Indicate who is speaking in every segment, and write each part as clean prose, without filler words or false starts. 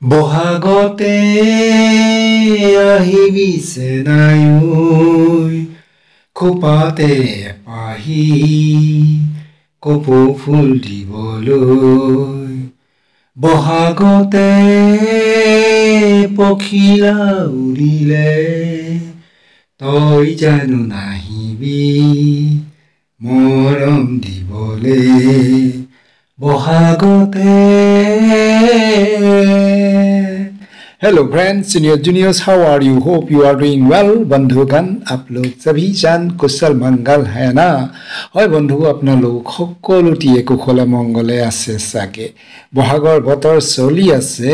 Speaker 1: বহাগতে আহিবি চেনাই খোপাতে পাহি কপৌ ফুল দিবলৈ বহাগতে পখিলা উৰিলে তই জানো নাহিবি মৰম দিবলে বহাগতে Hello friends, senior juniors, how are you? Hope you are doing well. बंधुगण आप लोग सभी जान कुशल मंगल है ना? হয় বন্ধু আপোনালোক সকলোটিয়ে কুশলে মংগলে আছে সাগে বহাগৰ বতৰ চলি আছে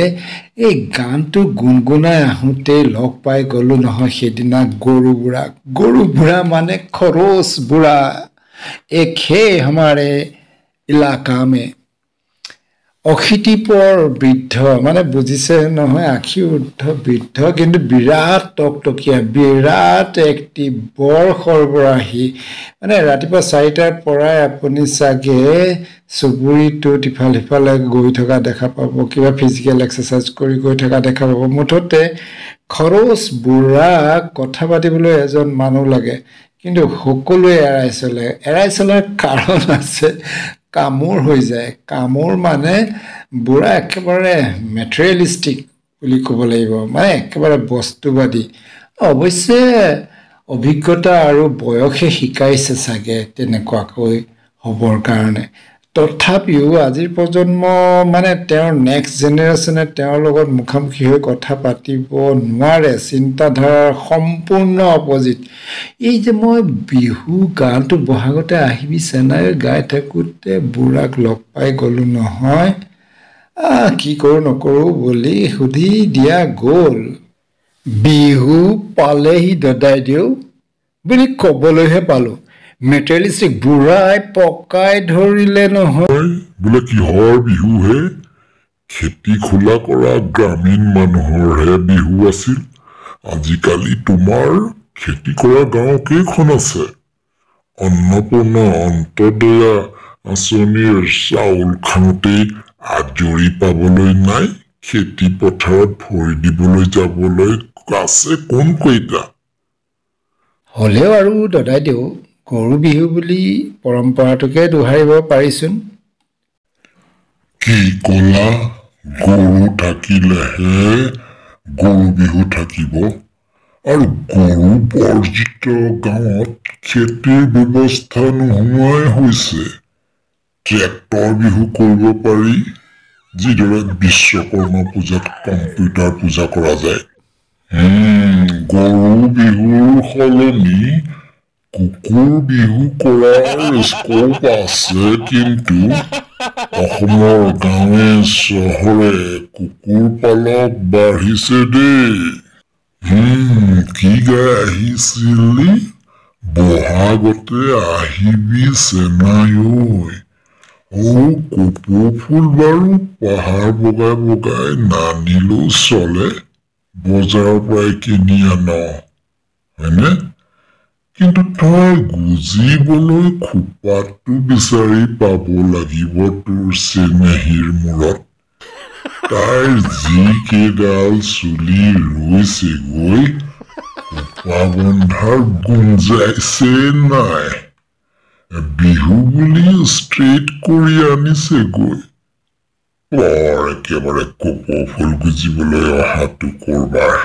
Speaker 1: এই গানটো গুনগুনাই আহোতে লগ পাই গলো নহয় সেদিনা গৰু বুঢ়া মানে খৰচ বুঢ়া एक है हमारे इलाका में অখিতিপৰ বৃদ্ধ মানে বুজিছে নহয় আখি উদ্ধ বৃদ্ধ কিন্তু বিৰাট টকটকিয়া বিৰাট এক্টিভ বৰ সৰবৰাহী মানে ৰাতিপুৱা 4টাৰ পৰাই আপুনি চাগে সুবুৰীটো ইফালে গৈ থকা দেখা পাব কিবা ফিজিক্যাল এক্সাৰসাইজ কৰি গৈ থকা দেখা পাব মুঠতে খৰচ বুঢ়া কথা পাতিবলৈ এজন মানুহ লাগে কিন্তু সকলোৱে এৰাই চলাৰ কাৰণ আছে কামোৰ হৈ যায় কামোৰ মানে বুঢ়া একেবাৰে ম্যাটেৰিয়েলিস্টিক বুলি ক'ব লাগিব মানে একেবাৰে বস্তুবাদী অৱশ্যে অভিজ্ঞতা আৰু বয়সে শিকাইছে চাগে তেনেকুৱাকৈ হ'বৰ কাৰণে তথাপিও আজিৰ প্ৰজন্ম মানে তেওঁৰ নেক্সট জেনেৰেশ্যনে তেওঁৰ লগত মুখামুখি হৈ কথা পাতিব নোৱাৰে চিন্তাধাৰাৰ সম্পূৰ্ণ অপজিট এই যে মই বিহু গানটো বহাগতে আহিবি চেনাই গাই থাকোতে বুঢ়াক লগ পাই গলো নহয় কি কৰো নকৰো বুলি সুধি দিয়া গ'ল বিহু পালেহি দদাই দিও বুলি ক'বলৈহে পালো মেটেৰিয়েলিস্টিক বুঢ়াই পকাই ধৰিলে নহয়
Speaker 2: বোলে কিহৰ বিহু হে খেতি খোলা কৰা গ্ৰামীণ মানুহৰহে বিহু আছিল আজিকালি তোমাৰ খেতি কৰা গাঁও কেইখন আছে অন্নপূৰ্ণা অন্তদয়া আঁচনিৰ চাউল খাওঁতেই আজৰি পাবলৈ নাই খেতি পথাৰত ভৰি দিবলৈ যাবলৈ আছে কোন কৈতা
Speaker 1: হ'লেও আৰু দদাই দিও গৰু বিহু বুলি পৰম্পৰাটোকে দোহাৰিব পাৰিছোন
Speaker 2: কি কলা গৰু থাকিলেহে গৰু বিহু থাকিব আৰু গৰু বৰ্জিত গাঁৱত খেতিৰ ব্যৱস্থা নোহোৱাই হৈছে ট্ৰেক্টৰ বিহু কৰিব পাৰি যিদৰে বিশ্বকৰ্মা পূজাত কম্পিউটাৰ পূজা কৰা যায় গৰু বিহুৰ সলনি কুকুৰ বিহু কৰাৰ স্কোপ আছে কিন্তু অসমৰ গাঁৱে চহৰে কুকুৰ পালক বাঢ়িছে দেই কি গাই আহিছিলি বহাগতে আহিবি চেনাই ঐ কপৌ ফুল বাৰু পাহাৰ বগাই নানিলেও চলে বজাৰৰ পৰাই কিনি আন হয়নে কিন্তু তই গুজিবলৈ খোপাটো বিচাৰি পাব লাগিব তোৰ চেনেহীৰ মূৰত তাইৰ যিকেইডাল চুলি ৰৈছে গৈ খোপা বন্ধাৰ গুঞ্জাইছে নাই বিহু বুলি ষ্ট্ৰেইট কৰি আনিছে গৈ বৰ একেবাৰে কপৌ ফুল গুজিবলৈ অহাটো কৰবাৰ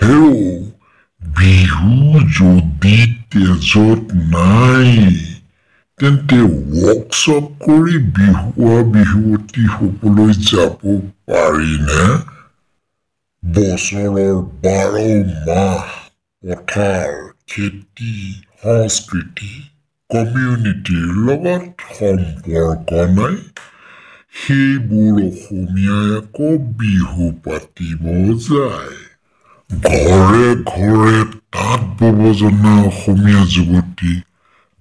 Speaker 2: হেও বিহু যদি তেজত নাই তেন্তে ৱৰ্কশ্বপ কৰি বিহুৱতী হ'বলৈ যাব পাৰিনে বছৰৰ 12 মাহ পথাৰ খেতি সংস্কৃতি কমিউনিটিৰ লগত সম্পৰ্ক নাই সেইবোৰ অসমীয়াই আকৌ বিহু পাতিব যায় ঘৰে ঘৰে তাঁত বব জনা অসমীয়া যুৱতী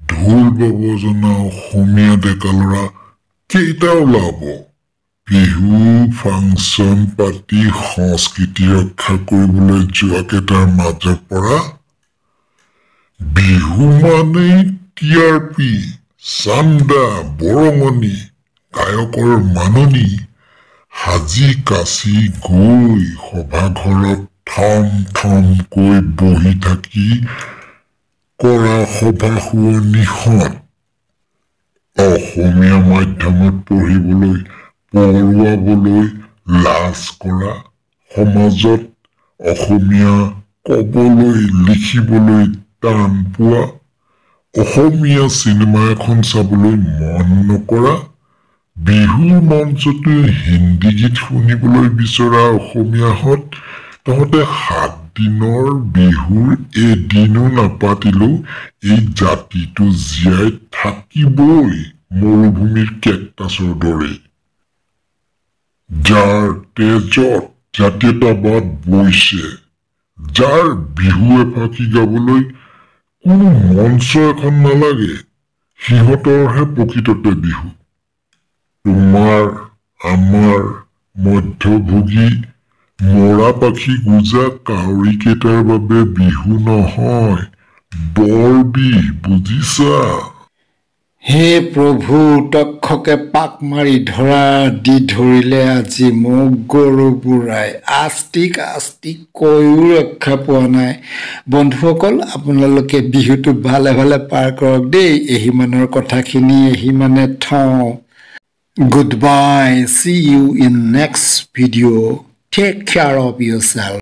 Speaker 2: ঢোল বব জনা অসমীয়া ডেকা ল'ৰা কেইটা ওলাব বিহু ফাংচন পাতি সংস্কৃতি ৰক্ষা কৰিবলৈ যোৱা কেইটাৰ মাজৰ পৰা বিহু মানে টিআৰপি চান্দা বৰঙণি গায়কৰ মাননি সাজি কাচি গৈ সভাঘৰত ঠাম বহি থাকি কৰা সভা শুৱনিহঁত অসমীয়া মাধ্যমত পঢ়িবলৈ পঢ়ুৱাবলৈ লাজ কৰা, সমাজত অসমীয়া ক'বলৈ লিখিবলৈ টান পোৱা, অসমীয়া চিনেমা এখন চাবলৈ মন নকৰা, বিহুৰ মঞ্চতে হিন্দী গীত শুনিবলৈ বিচৰা অসমীয়াহঁত তহঁতে 7 দিনৰ বিহুৰ এদিনো নাপাতিলেও এই জাতিটো জীয়াই থাকিবই মৰুভূমিৰ কেকটাছৰ দৰে। যাৰ তেজত জাতীয়তাবাদ বৈছে, যাৰ বিহু এফাকি গাবলৈ কোনো মঞ্চ এখন নালাগে, সিহঁতৰহে প্ৰকৃততে বিহু। তোমাৰ আমাৰ মধ্যভোগী মৰা পাখি গুজা কাউৰীকেইটাৰ বাবে বিহু নহয়, বৰ বিহ, বুজিছা?
Speaker 1: হে প্ৰভু, তক্ষকে পাক মাৰি দি ধৰিলে আজি মোক গৰু বুঢ়াই। আস্তিক আস্তিক কৈও ৰক্ষা পোৱা নাই। বন্ধুসকল, আপোনালোকে বিহুটো ভালে ভালে পাৰ কৰক দেই। এহিমানৰ কথাখিনি এহিমানে থওঁ। Goodbye. See you in next video. Take care of yourself.